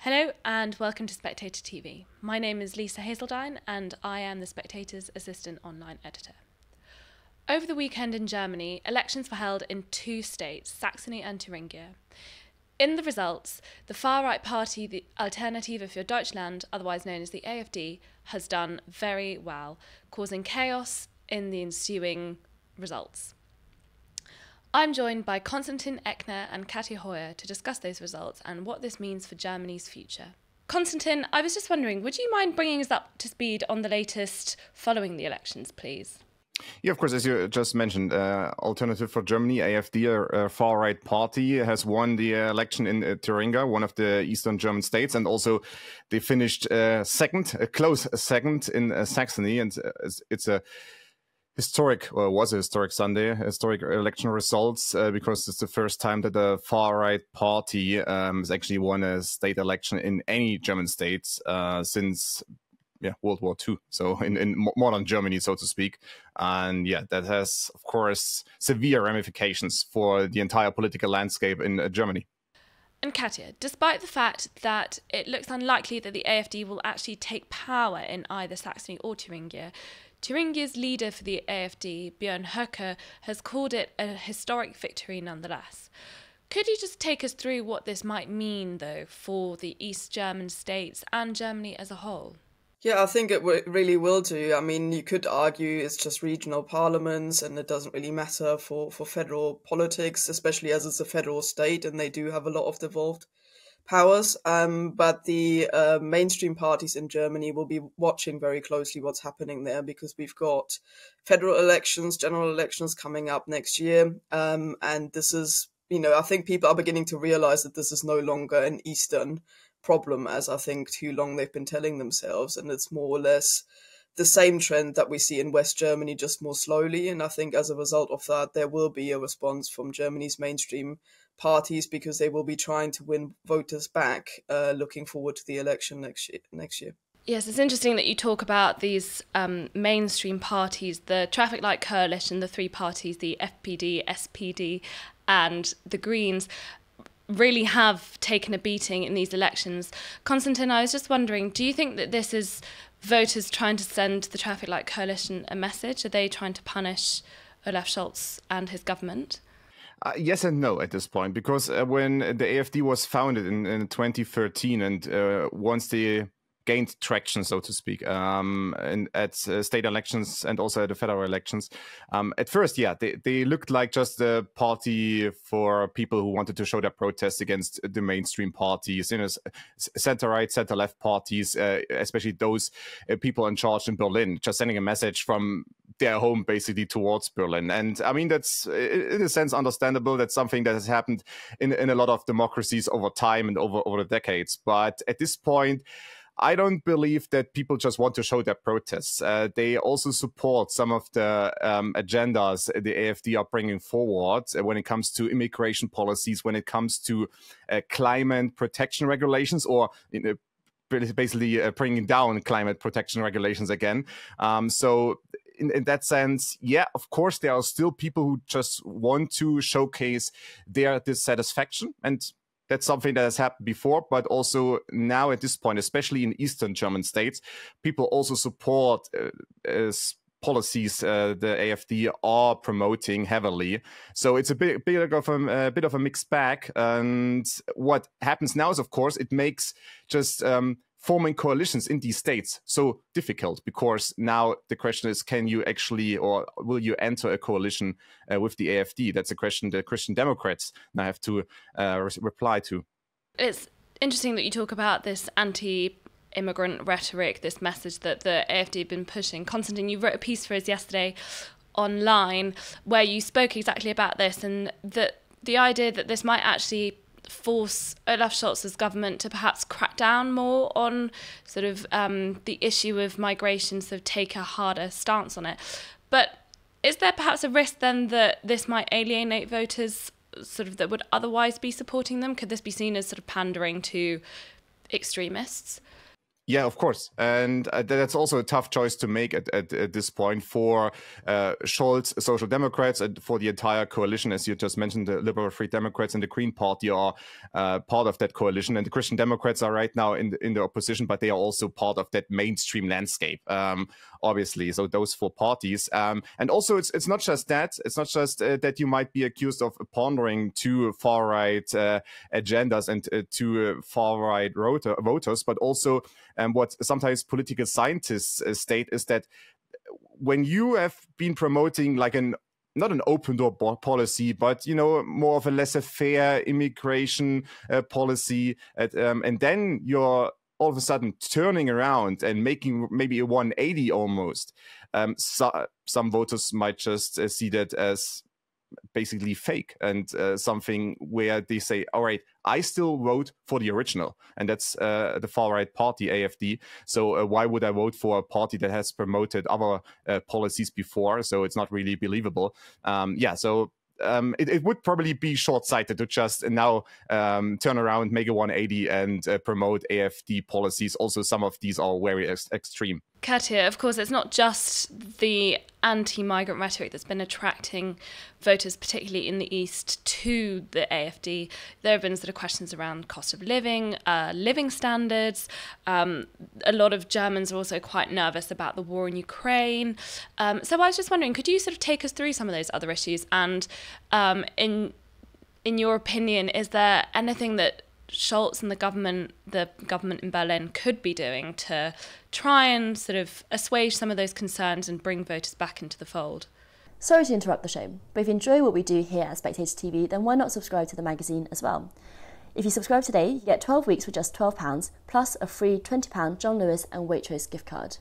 Hello and welcome to Spectator TV. My name is Lisa Haseldine and I am the Spectator's assistant online editor. Over the weekend in Germany, elections were held in two states, Saxony and Thuringia. In the results, the far-right party, the Alternative für Deutschland, otherwise known as the AfD, has done very well, causing chaos in the ensuing results. I'm joined by Constantin Eckner and Katja Hoyer to discuss those results and what this means for Germany's future. Constantin, I was just wondering, would you mind bringing us up to speed on the latest following the elections, please? Yeah, of course, as you just mentioned, Alternative for Germany, AfD, a far-right party, has won the election in Thuringia, one of the eastern German states, and also they finished second, a close second in Saxony, and it's a historic, or was a historic Sunday, historic election results, because it's the first time that a far-right party has actually won a state election in any German states since World War II, so in modern Germany, so to speak. And yeah, that has, of course, severe ramifications for the entire political landscape in Germany. And Katja, despite the fact that it looks unlikely that the AfD will actually take power in either Saxony or Thuringia, Thuringia's leader for the AfD, Björn Höcke, has called it a historic victory nonetheless. Could you just take us through what this might mean, though, for the East German states and Germany as a whole? Yeah, I think it really will do. I mean, you could argue it's just regional parliaments and it doesn't really matter for federal politics, especially as it's a federal state and they do have a lot of devolved powers. But the mainstream parties in Germany will be watching very closely what's happening there because we've got federal elections, general elections coming up next year. And this is, I think people are beginning to realize that this is no longer an Eastern problem, as I think too long they've been telling themselves, and it's more or less the same trend that we see in West Germany, just more slowly. And I think as a result of that, there will be a response from Germany's mainstream parties because they will be trying to win voters back, looking forward to the election next year. Yes, it's interesting that you talk about these mainstream parties, the Trafficlight Coalition, the three parties, the FPD, SPD and the Greens, really have taken a beating in these elections. Constantin, I was just wondering, do you think that this is voters trying to send the Trafficlight Coalition a message? Are they trying to punish Olaf Scholz and his government? Yes and no at this point, because when the AfD was founded in 2013 and once they gained traction, so to speak, at state elections and also at the federal elections. At first, they looked like just a party for people who wanted to show their protest against the mainstream parties, center-right, center-left parties, especially those people in charge in Berlin, just sending a message from their home basically towards Berlin. And I mean, that's in a sense understandable. That's something that has happened in a lot of democracies over time and over the decades. But at this point, I don't believe that people just want to show their protests. They also support some of the agendas the AfD are bringing forward when it comes to immigration policies, when it comes to climate protection regulations, or basically bringing down climate protection regulations again. So in that sense, yeah, of course, there are still people who just want to showcase their dissatisfaction, and that's something that has happened before, but also now at this point, especially in Eastern German states, people also support policies the AfD are promoting heavily. So it's a bit of a mixed bag. And what happens now is, of course, it makes just forming coalitions in these states so difficult, because now the question is, can you actually, or will you enter a coalition with the AfD? That's a question the Christian Democrats now have to reply to. It's interesting that you talk about this anti-immigrant rhetoric, this message that the AfD have been pushing. Constantin, you wrote a piece for us yesterday online where you spoke exactly about this, and that the idea that this might actually force Olaf Scholz's government to perhaps crack down more on sort of the issue of migration, so take a harder stance on it. But is there perhaps a risk then that this might alienate voters sort of that would otherwise be supporting them? Could this be seen as sort of pandering to extremists? Yeah, of course. And that's also a tough choice to make at this point for Scholz, Social Democrats, and for the entire coalition. As you just mentioned, the Liberal Free Democrats and the Green Party are part of that coalition. And the Christian Democrats are right now in the opposition, but they are also part of that mainstream landscape, obviously. So those four parties. And also, it's not just that. It's not just that you might be accused of pandering to far-right agendas and to far-right voters, but also what sometimes political scientists state is that when you have been promoting like not an open door policy, but more of a laissez-faire immigration policy, and then you're all of a sudden turning around and making maybe a 180 almost, some voters might just see that as basically fake and something where they say, all right, I still vote for the original, and that's the far-right party, AfD. So why would I vote for a party that has promoted other policies before? So it's not really believable. It would probably be short-sighted to just now turn around, make a 180 and promote AfD policies. Also, some of these are very extreme. Katja, of course, it's not just the anti-migrant rhetoric that's been attracting voters, particularly in the East, to the AfD. There have been sort of questions around cost of living, living standards. A lot of Germans are also quite nervous about the war in Ukraine. So I was just wondering, could you sort of take us through some of those other issues? And in your opinion, is there anything that Scholz and the government in Berlin could be doing to try and sort of assuage some of those concerns and bring voters back into the fold? Sorry to interrupt the show, but if you enjoy what we do here at Spectator TV, then why not subscribe to the magazine as well? If you subscribe today, you get 12 weeks for just £12, plus a free £20 John Lewis and Waitrose gift card.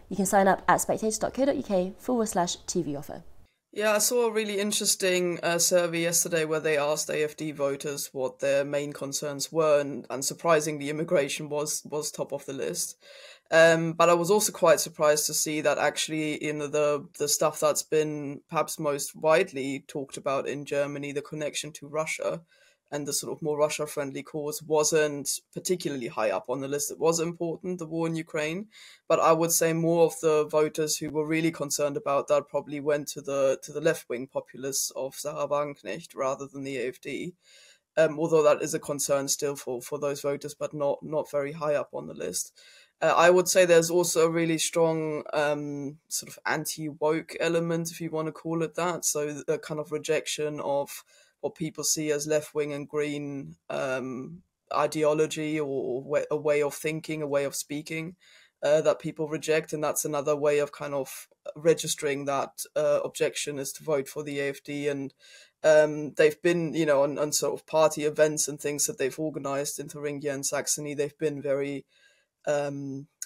You can sign up at spectator.co.uk/TV offer. Yeah, I saw a really interesting survey yesterday where they asked AfD voters what their main concerns were, and surprisingly, immigration was top of the list. But I was also quite surprised to see that actually, the stuff that's been perhaps most widely talked about in Germany, the connection to Russia and the sort of more Russia-friendly cause, wasn't particularly high up on the list. It was important, the war in Ukraine, but I would say more of the voters who were really concerned about that probably went to the left-wing populists of Sarah Wagenknecht rather than the AfD. Although that is a concern still for those voters, but not very high up on the list. I would say there's also a really strong sort of anti-woke element, if you want to call it that. So the kind of rejection of what people see as left-wing and green ideology or a way of thinking, a way of speaking that people reject. And that's another way of kind of registering that objection is to vote for the AfD. And they've been, on sort of party events and things that they've organized in Thuringia and Saxony, they've been very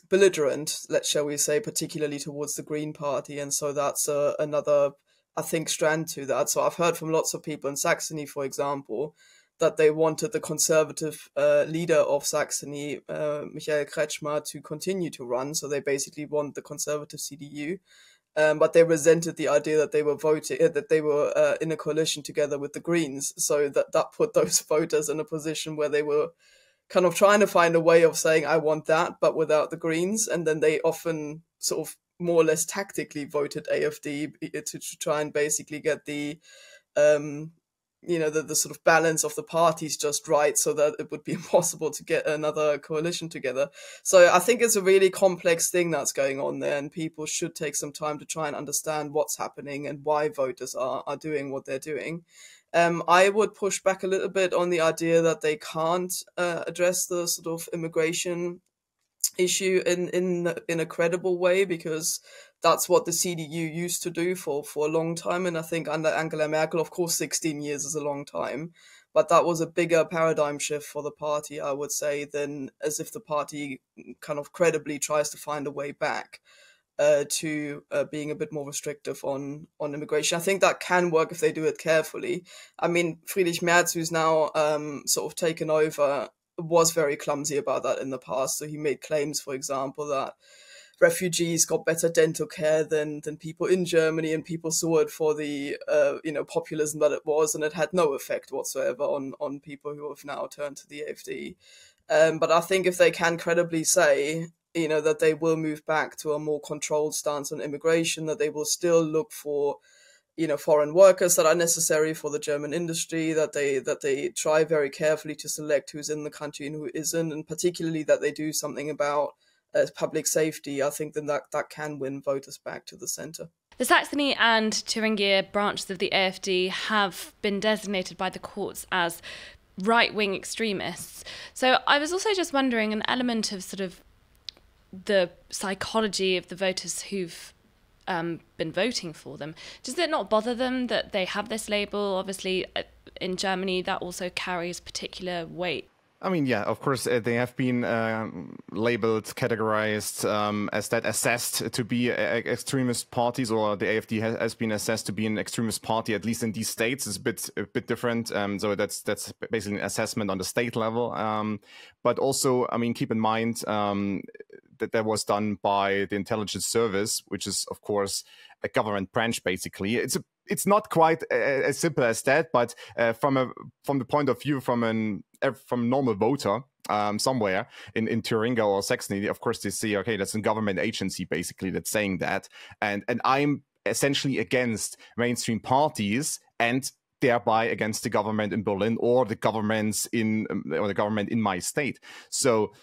belligerent, shall we say, particularly towards the Green Party. And so that's another, I think, strand to that. So I've heard from lots of people in Saxony, for example, that they wanted the conservative leader of Saxony, Michael Kretschmer, to continue to run. So they basically want the conservative CDU. But they resented the idea that they were in a coalition together with the Greens. So that put those voters in a position where they were kind of trying to find a way of saying, I want that, but without the Greens. And then they often sort of more or less tactically voted AfD to try and basically get the sort of balance of the parties just right, so that it would be impossible to get another coalition together. So I think it's a really complex thing that's going on there, and people should take some time to try and understand what's happening and why voters are doing what they're doing. I would push back a little bit on the idea that they can't address the sort of immigration issue in a credible way, because that's what the CDU used to do for a long time. And I think under Angela Merkel, of course, 16 years is a long time, but that was a bigger paradigm shift for the party, I would say, than as if the party kind of credibly tries to find a way back to being a bit more restrictive on immigration. I think that can work if they do it carefully. I mean, Friedrich Merz, who's now sort of taken over, was very clumsy about that in the past. So he made claims, for example, that refugees got better dental care than people in Germany, and people saw it for the populism that it was, and it had no effect whatsoever on people who have now turned to the AfD. But I think if they can credibly say, that they will move back to a more controlled stance on immigration, that they will still look for, foreign workers that are necessary for the German industry, that they try very carefully to select who's in the country and who isn't, and particularly that they do something about public safety, I think then that can win voters back to the centre. The Saxony and Thuringia branches of the AfD have been designated by the courts as right-wing extremists. So I was also just wondering, an element of sort of the psychology of the voters who've been voting for them, does it not bother them that they have this label? Obviously, in Germany, that also carries particular weight. I mean, yeah, of course, they have been labeled, categorized as that, assessed to be extremist parties, or the AfD has been assessed to be an extremist party, at least in these states. It's a bit different. So that's basically an assessment on the state level. But also, I mean, keep in mind that was done by the intelligence service, which is, of course, a government branch, basically. It's not quite as simple as that, but from the point of view from a normal voter somewhere in Thuringia or Saxony, of course they see, okay, that's a government agency basically that's saying that, and I'm essentially against mainstream parties and thereby against the government in Berlin or the government in my state. So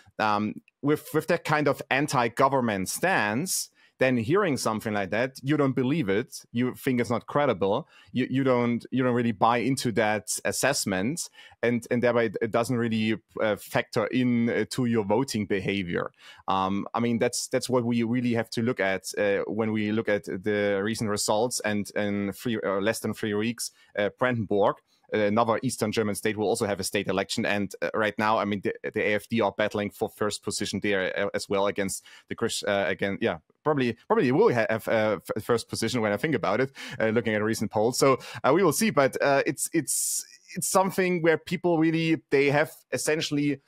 with that kind of anti-government stance, then hearing something like that, you don't believe it. You think it's not credible. You don't really buy into that assessment, and thereby it doesn't really factor in to your voting behavior. I mean, that's what we really have to look at when we look at the recent results. And in less than 3 weeks, Brandenburg, another Eastern German state, will also have a state election. And right now, I mean, the AfD are battling for first position there as well against the probably will have first position when I think about it, looking at a recent poll. So we will see. But it's something where people really, they have essentially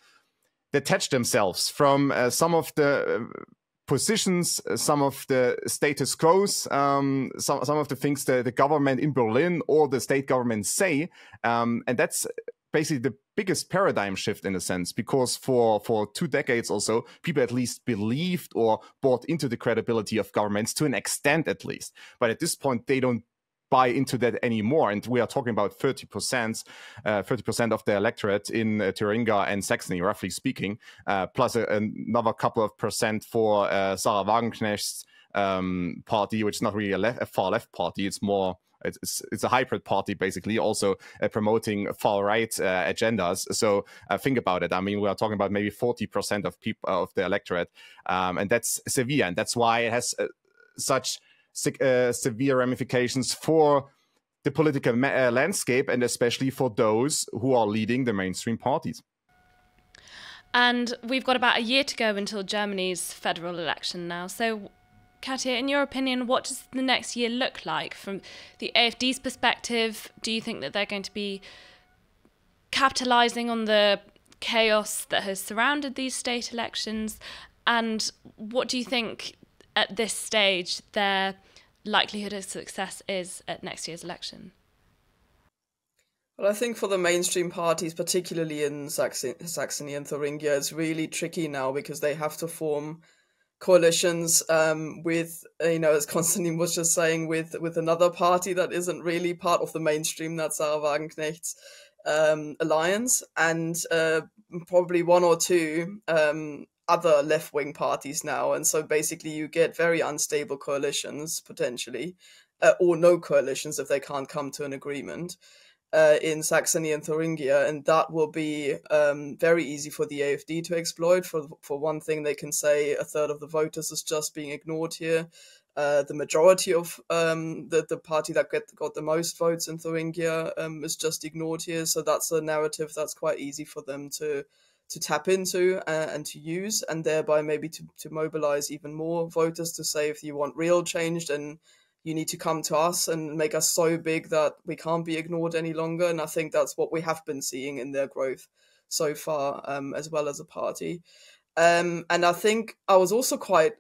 detached themselves from some of the positions, some of the status quos, some of the things that the government in Berlin or the state government say, and that's basically the biggest paradigm shift in a sense, because for 2 decades or so, people at least believed or bought into the credibility of governments to an extent at least. But at this point, they don't buy into that anymore. And we are talking about 30% of the electorate in Thuringia and Saxony, roughly speaking, plus another couple of percent for Sarah Wagenknecht's party, which is not really a far left party. It's more, it's a hybrid party, basically, also promoting far right agendas. So think about it. I mean, we are talking about maybe 40% of people of the electorate, and that's severe, and that's why it has such severe ramifications for the political landscape, and especially for those who are leading the mainstream parties. And we've got about a year to go until Germany's federal election now. So, Katja, in your opinion, what does the next year look like from the AfD's perspective? Do you think that they're going to be capitalising on the chaos that has surrounded these state elections? And what do you think at this stage their likelihood of success is at next year's election? Well, I think for the mainstream parties, particularly in Saxony and Thuringia, it's really tricky now because they have to form coalitions with, as Constantin was just saying, with another party that isn't really part of the mainstream, that's Sarah Wagenknecht's alliance, and probably 1 or 2 other left-wing parties now. And so basically you get very unstable coalitions, potentially, or no coalitions if they can't come to an agreement in Saxony and Thuringia. And that will be very easy for the AfD to exploit. For one thing, they can say a third of the voters is just being ignored here. The majority of the party that got the most votes in Thuringia is just ignored here. So that's a narrative that's quite easy for them to tap into and to use, and thereby maybe to mobilize even more voters to say, if you want real change, then you need to come to us and make us so big that we can't be ignored any longer. And I think that's what we have been seeing in their growth so far, as well as a party. And I think I was also quite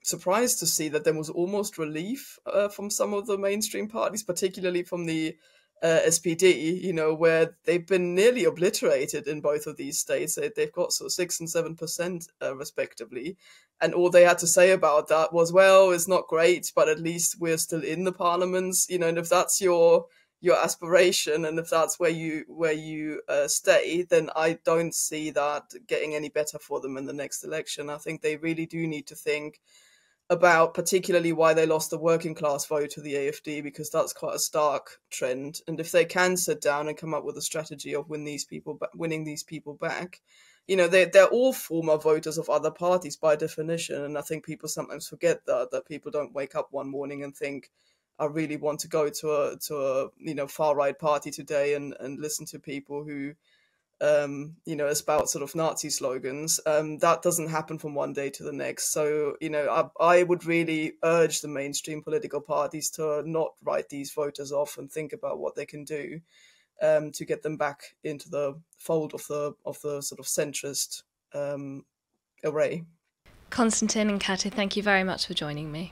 surprised to see that there was almost relief from some of the mainstream parties, particularly from the SPD, where they've been nearly obliterated in both of these states. They've got sort of 6 and 7% respectively. And all they had to say about that was, well, it's not great, but at least we're still in the parliaments, and if that's your aspiration, and if that's where you stay, then I don't see that getting any better for them in the next election. I think they really do need to think about particularly why they lost the working class vote to the AfD, because that's quite a stark trend. And if they can sit down and come up with a strategy of winning these people back, they're all former voters of other parties by definition. And I think people sometimes forget that people don't wake up one morning and think, I really want to go to a far right party today and listen to people who espout sort of Nazi slogans. That doesn't happen from one day to the next. So, I would really urge the mainstream political parties to not write these voters off and think about what they can do to get them back into the fold of the sort of centrist array. Constantin and Katja, thank you very much for joining me.